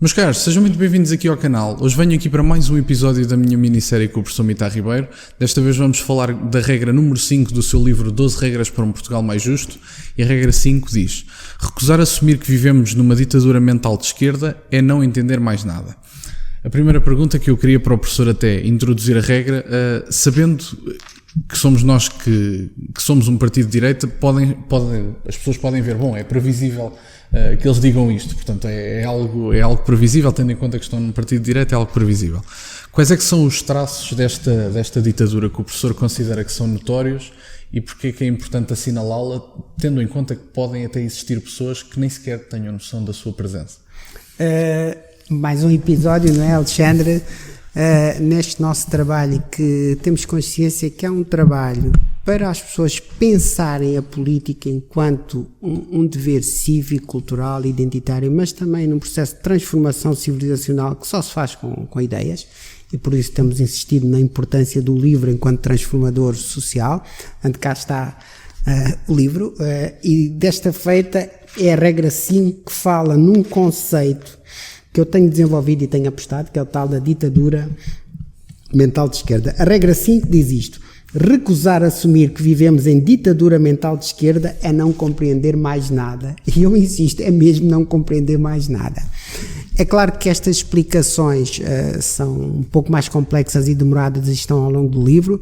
Meus caros, sejam muito bem-vindos aqui ao canal. Hoje venho aqui para mais um episódio da minha minissérie com o professor Mita Ribeiro. Desta vez vamos falar da regra número 5 do seu livro 12 regras para um Portugal mais justo. E a regra 5 diz: recusar assumir que vivemos numa ditadura mental de esquerda é não entender mais nada. A primeira pergunta que eu queria para o professor até introduzir a regra, sabendo que somos nós que somos um partido de direita, as pessoas podem ver, é previsível que eles digam isto, portanto é algo previsível, tendo em conta que estão num partido de direita, é algo previsível. Quais é que são os traços desta ditadura que o professor considera que são notórios e porque é que é importante assinalá-la, tendo em conta que podem até existir pessoas que nem sequer tenham noção da sua presença? Mais um episódio, não é, Alexandre? Neste nosso trabalho, que temos consciência que é um trabalho para as pessoas pensarem a política enquanto um dever cívico, cultural, identitário, mas também num processo de transformação civilizacional que só se faz com ideias, e por isso temos insistido na importância do livro enquanto transformador social. Ante cá está o livro, e desta feita é a regra 5 que fala num conceito que eu tenho desenvolvido e tenho apostado, que é o tal da ditadura mental de esquerda. A regra 5 diz isto: recusar assumir que vivemos em ditadura mental de esquerda é não compreender mais nada. E eu insisto, é mesmo não compreender mais nada. É claro que estas explicações são um pouco mais complexas e demoradas e estão ao longo do livro,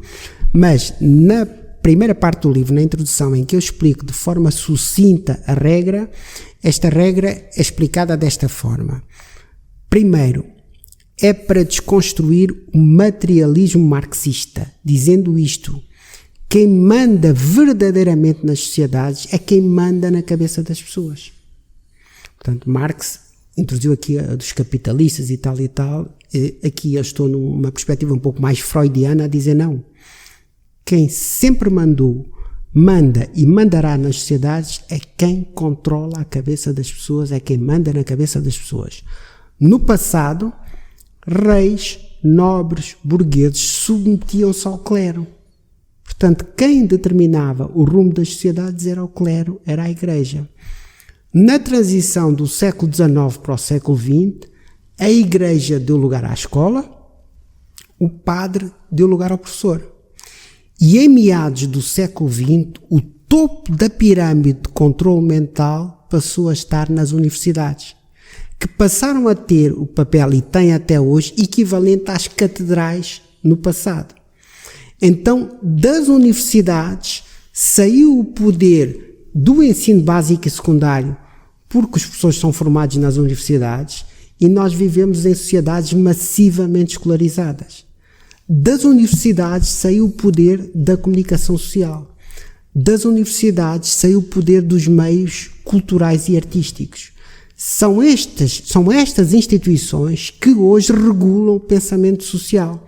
mas na primeira parte do livro, na introdução, em que eu explico de forma sucinta a regra, esta regra é explicada desta forma. Primeiro, é para desconstruir o materialismo marxista, dizendo isto: quem manda verdadeiramente nas sociedades é quem manda na cabeça das pessoas. Portanto, Marx introduziu aqui a dos capitalistas e tal, aqui eu estou numa perspectiva um pouco mais freudiana a dizer não. Quem sempre mandou, manda e mandará nas sociedades é quem controla a cabeça das pessoas, é quem manda na cabeça das pessoas. No passado, reis, nobres, burgueses submetiam-se ao clero. Portanto, quem determinava o rumo das sociedades era o clero, era a igreja. Na transição do século XIX para o século XX, a igreja deu lugar à escola, o padre deu lugar ao professor. E em meados do século XX, o topo da pirâmide de controle mental passou a estar nas universidades, que passaram a ter o papel, e têm até hoje, equivalente às catedrais no passado. Então, das universidades saiu o poder do ensino básico e secundário, porque os professores são formados nas universidades e nós vivemos em sociedades massivamente escolarizadas. Das universidades saiu o poder da comunicação social. Das universidades saiu o poder dos meios culturais e artísticos. São estas instituições que hoje regulam o pensamento social,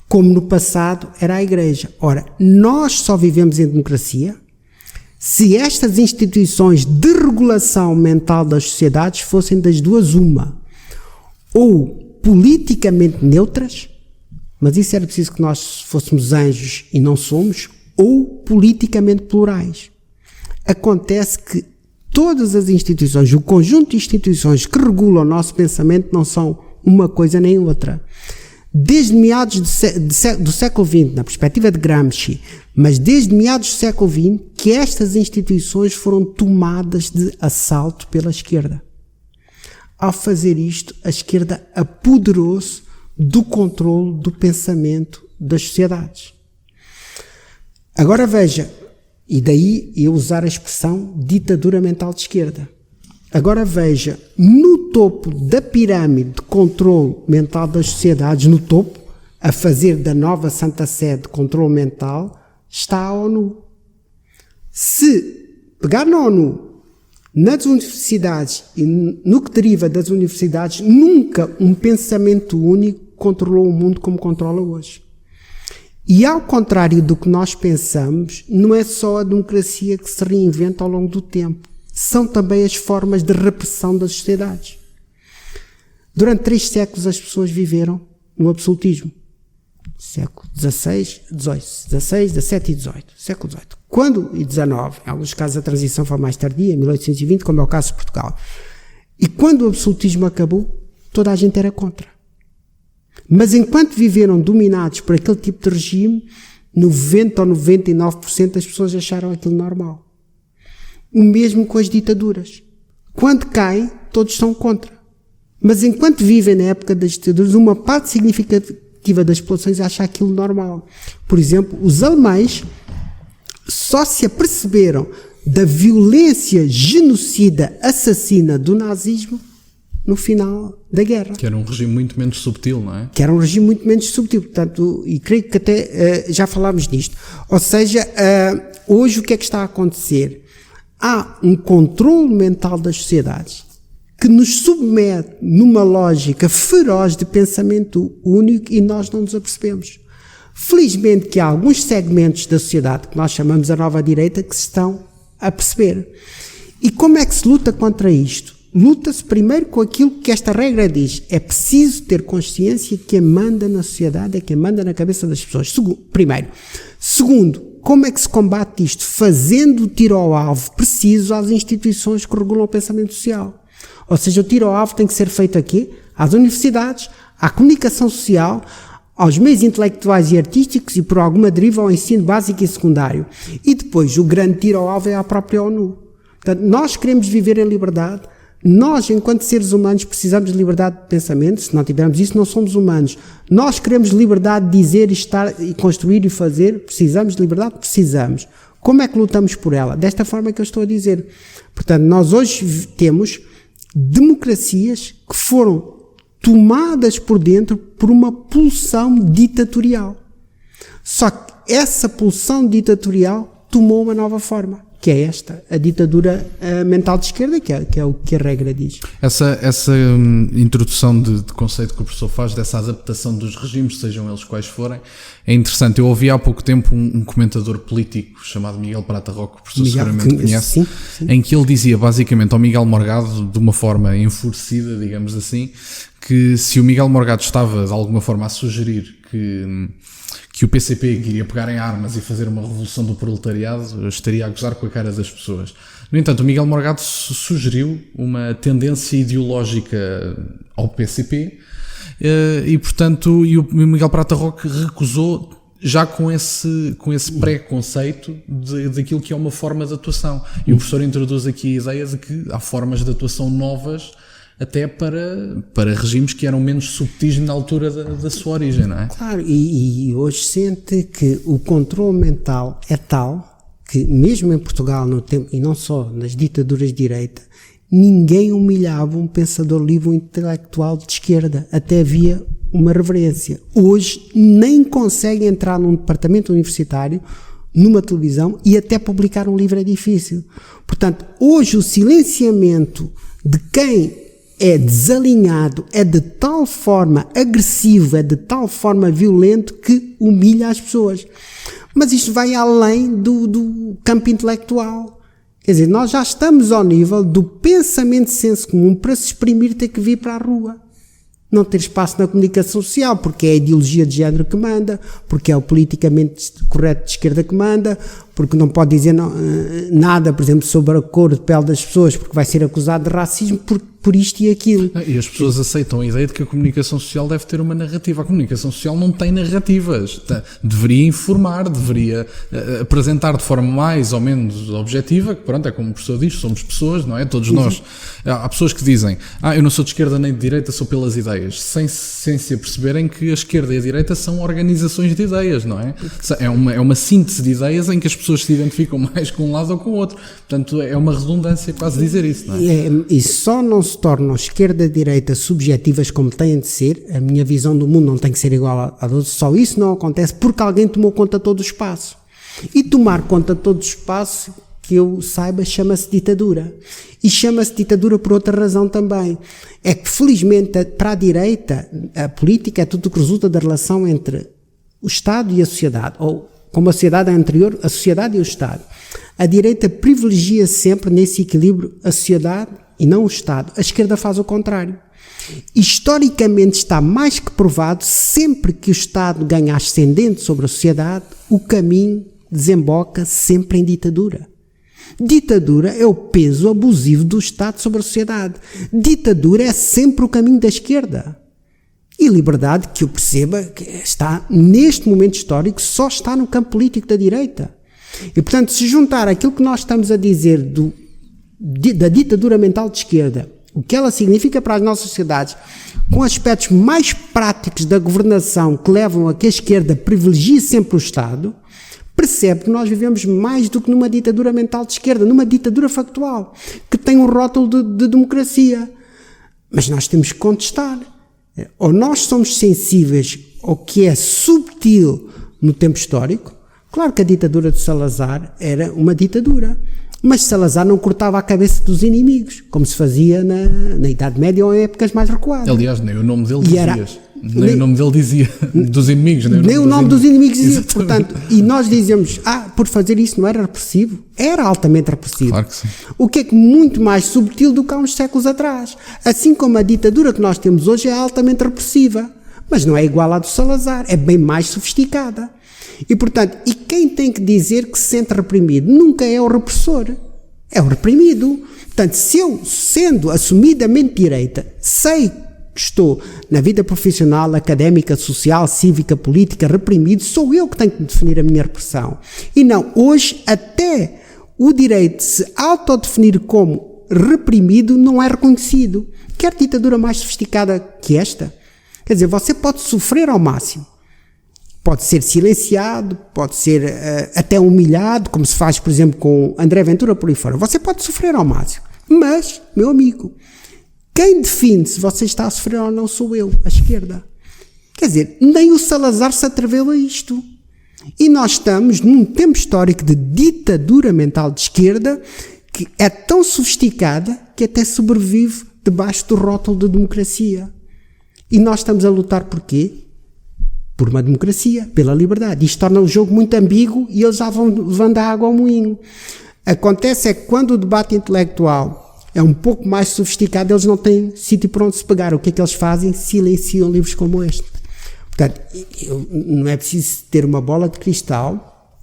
como no passado era a Igreja. Ora, nós só vivemos em democracia se estas instituições de regulação mental das sociedades fossem das duas uma, ou politicamente neutras, mas isso era preciso que nós fôssemos anjos e não somos, ou politicamente plurais. Acontece que todas as instituições, o conjunto de instituições que regulam o nosso pensamento não são uma coisa nem outra. Desde meados do século XX, na perspectiva de Gramsci, mas desde meados do século XX, que estas instituições foram tomadas de assalto pela esquerda. Ao fazer isto, a esquerda apoderou-se do controle do pensamento das sociedades. Agora veja, e daí eu usar a expressão ditadura mental de esquerda. Agora veja, no topo da pirâmide de controle mental das sociedades, no topo, a fazer da nova Santa Sé de controle mental, está a ONU. Se pegar na ONU, nas universidades e no que deriva das universidades, nunca um pensamento único controlou o mundo como controla hoje. E ao contrário do que nós pensamos, não é só a democracia que se reinventa ao longo do tempo. São também as formas de repressão das sociedades. Durante 3 séculos as pessoas viveram no absolutismo. Século XVI, XVIII, XVI, XVII e XVIII. Século XVIII. Quando, e XIX, em alguns casos a transição foi mais tardia, em 1820, como é o caso de Portugal. E quando o absolutismo acabou, toda a gente era contra. Mas enquanto viveram dominados por aquele tipo de regime, 90 ou 99% das pessoas acharam aquilo normal. O mesmo com as ditaduras. Quando caem, todos são contra. Mas enquanto vivem na época das ditaduras, uma parte significativa das populações acha aquilo normal. Por exemplo, os alemães só se aperceberam da violência genocida, assassina do nazismo no final da guerra. Que era um regime muito menos subtil, não é? Que era um regime muito menos subtil, portanto, e creio que até já falámos disto. Ou seja, hoje o que é que está a acontecer? Há um controle mental das sociedades que nos submete numa lógica feroz de pensamento único e nós não nos apercebemos. Felizmente que há alguns segmentos da sociedade, que nós chamamos a nova direita, que se estão a perceber. E como é que se luta contra isto? Luta-se primeiro com aquilo que esta regra diz. É preciso ter consciência que quem manda na sociedade é quem manda na cabeça das pessoas. Primeiro. Segundo, como é que se combate isto? Fazendo o tiro ao alvo preciso às instituições que regulam o pensamento social. Ou seja, o tiro ao alvo tem que ser feito aqui, às universidades, à comunicação social, aos meios intelectuais e artísticos e por alguma deriva ao ensino básico e secundário. E depois o grande tiro ao alvo é à própria ONU. Portanto, nós queremos viver em liberdade. Nós, enquanto seres humanos, precisamos de liberdade de pensamento. Se não tivermos isso, não somos humanos. Nós queremos liberdade de dizer, estar, e construir e fazer. Precisamos de liberdade? Precisamos. Como é que lutamos por ela? Desta forma que eu estou a dizer. Portanto, nós hoje temos democracias que foram tomadas por dentro por uma pulsão ditatorial. Só que essa pulsão ditatorial tomou uma nova forma, que é esta, a ditadura mental de esquerda, que é o que a regra diz. Essa introdução de conceito que o professor faz, dessa adaptação dos regimes, sejam eles quais forem, é interessante. Eu ouvi há pouco tempo um comentador político chamado Miguel Prata Roque, que o professor seguramente conhece, sim. Em que ele dizia basicamente ao Miguel Morgado, de uma forma enfurecida, digamos assim, que se o Miguel Morgado estava de alguma forma a sugerir que o PCP iria pegar em armas e fazer uma revolução do proletariado, estaria a gozar com a cara das pessoas. No entanto, o Miguel Morgado sugeriu uma tendência ideológica ao PCP e, portanto, o Miguel Prata Roque recusou já com esse pré-conceito daquilo que é uma forma de atuação. E o professor introduz aqui a ideia de que há formas de atuação novas até para regimes que eram menos subtis na altura da sua origem, não é? Claro, e hoje sente que o controle mental é tal que, mesmo em Portugal, no tempo, e não só nas ditaduras de direita, ninguém humilhava um pensador livre, um intelectual de esquerda, até havia uma reverência. Hoje nem consegue entrar num departamento universitário, numa televisão, e até publicar um livro é difícil. Portanto, hoje o silenciamento de quem é desalinhado, é de tal forma agressivo, é de tal forma violento que humilha as pessoas. Mas isto vai além do campo intelectual. Quer dizer, nós já estamos ao nível do pensamento de senso comum para se exprimir ter que vir para a rua. Não ter espaço na comunicação social, porque é a ideologia de género que manda, porque é o politicamente correto de esquerda que manda, porque não pode dizer nada, por exemplo, sobre a cor de pele das pessoas, porque vai ser acusado de racismo por isto e aquilo. E as pessoas aceitam a ideia de que a comunicação social deve ter uma narrativa. A comunicação social não tem narrativas. Deveria informar, deveria apresentar de forma mais ou menos objetiva, que pronto, é como o professor diz, somos pessoas, não é? Todos nós. Há pessoas que dizem, eu não sou de esquerda nem de direita, sou pelas ideias, sem se aperceberem que a esquerda e a direita são organizações de ideias, não é? É uma síntese de ideias em que as pessoas se identificam mais com um lado ou com o outro. Portanto, é uma redundância quase dizer isso, não é? E só não se tornam esquerda e direita subjetivas como têm de ser. A minha visão do mundo não tem que ser igual à dos outros. Só isso não acontece porque alguém tomou conta de todo o espaço. E tomar conta de todo o espaço, que eu saiba, chama-se ditadura. E chama-se ditadura por outra razão também. É que, felizmente, para a direita, a política é tudo o que resulta da relação entre o Estado e a sociedade. Ou, como a sociedade é anterior, a sociedade e o Estado. A direita privilegia sempre, nesse equilíbrio, a sociedade e não o Estado. A esquerda faz o contrário. Historicamente está mais que provado, sempre que o Estado ganha ascendente sobre a sociedade, o caminho desemboca sempre em ditadura. Ditadura é o peso abusivo do Estado sobre a sociedade. Ditadura é sempre o caminho da esquerda. E liberdade, que eu perceba, que está, neste momento histórico, só está no campo político da direita. E, portanto, se juntar aquilo que nós estamos a dizer da ditadura mental de esquerda, o que ela significa para as nossas sociedades, com aspectos mais práticos da governação que levam a que a esquerda privilegie sempre o Estado, percebe que nós vivemos mais do que numa ditadura mental de esquerda, numa ditadura factual, que tem um rótulo de democracia. Mas nós temos que contestar. Ou nós somos sensíveis ao que é subtil no tempo histórico. Claro que a ditadura de Salazar era uma ditadura, mas Salazar não cortava a cabeça dos inimigos, como se fazia na Idade Média ou em épocas mais recuadas. Aliás, nem o nome dele dizias. Nem o nome dele dizia dos inimigos. Nem o nome dos inimigos dizia. Portanto, e nós dizemos, por fazer isso não era repressivo? Era altamente repressivo. Claro que sim. O que é que muito mais subtil do que há uns séculos atrás. Assim como a ditadura que nós temos hoje é altamente repressiva, mas não é igual à do Salazar, é bem mais sofisticada. E, portanto, quem tem que dizer que se sente reprimido? Nunca é o repressor, é o reprimido. Portanto, se eu, sendo assumidamente direita, sei que estou na vida profissional, académica, social, cívica, política, reprimido, sou eu que tenho que definir a minha repressão. E não, hoje até o direito de se autodefinir como reprimido não é reconhecido. Quer ditadura mais sofisticada que esta? Quer dizer, você pode sofrer ao máximo. Pode ser silenciado, pode ser até humilhado, como se faz, por exemplo, com André Ventura por aí fora. Você pode sofrer ao máximo. Mas, meu amigo, quem define se você está a sofrer ou não sou eu, a esquerda. Quer dizer, nem o Salazar se atreveu a isto. E nós estamos num tempo histórico de ditadura mental de esquerda que é tão sofisticada que até sobrevive debaixo do rótulo de democracia. E nós estamos a lutar por quê? Por uma democracia, pela liberdade. Isto torna o jogo muito ambíguo e eles já vão levando a água ao moinho. Acontece é que quando o debate intelectual é um pouco mais sofisticado, eles não têm sítio para onde se pegar. O que é que eles fazem? Silenciam livros como este. Portanto, não é preciso ter uma bola de cristal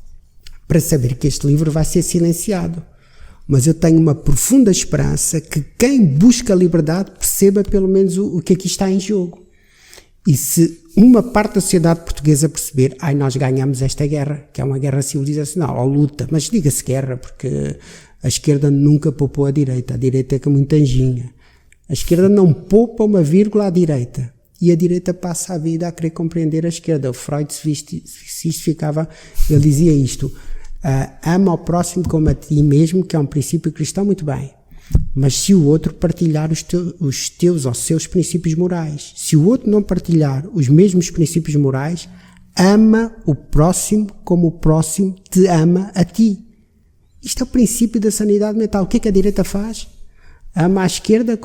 para saber que este livro vai ser silenciado. Mas eu tenho uma profunda esperança que quem busca a liberdade perceba pelo menos o que aqui está em jogo. E se uma parte da sociedade portuguesa perceber, nós ganhamos esta guerra, que é uma guerra civilizacional, ou luta, mas diga-se guerra, porque a esquerda nunca poupou a direita é que é muito anjinha. A esquerda não poupa uma vírgula à direita, e a direita passa a vida a querer compreender a esquerda. O Freud se justificava, ele dizia isto, ama ao próximo como a ti mesmo, que é um princípio cristão, muito bem. Mas se o outro partilhar os teus ou seus princípios morais, se o outro não partilhar os mesmos princípios morais, ama o próximo como o próximo te ama a ti. Isto é o princípio da sanidade mental. O que é que a direita faz? Ama a esquerda,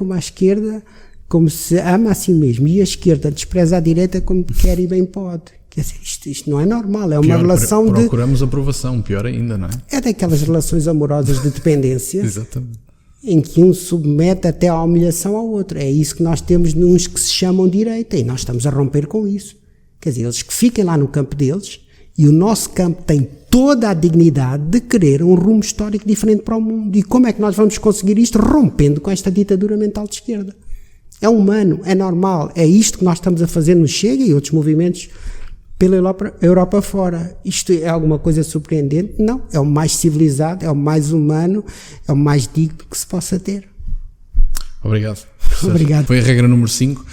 como se ama a si mesmo. E a esquerda despreza a direita como quer e bem pode. Quer dizer, isto não é normal. É uma relação de... Procuramos aprovação, pior ainda, não é? É daquelas relações amorosas de dependência. Exatamente. Em que um submete até à humilhação ao outro. É isso que nós temos nos que se chamam direita, e nós estamos a romper com isso. Quer dizer, eles que fiquem lá no campo deles, e o nosso campo tem toda a dignidade de querer um rumo histórico diferente para o mundo. E como é que nós vamos conseguir isto? Rompendo com esta ditadura mental de esquerda. É humano, é normal, é isto que nós estamos a fazer no Chega e outros movimentos pela Europa fora. Isto é alguma coisa surpreendente? Não, é o mais civilizado, é o mais humano, é o mais digno que se possa ter. Obrigado. Obrigado. Foi a regra número 5.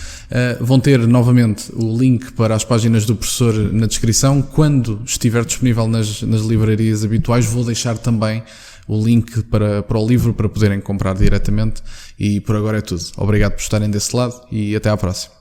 Vão ter novamente o link para as páginas do professor na descrição. Quando estiver disponível nas livrarias habituais, vou deixar também o link para o livro para poderem comprar diretamente. E por agora é tudo. Obrigado por estarem desse lado e até à próxima.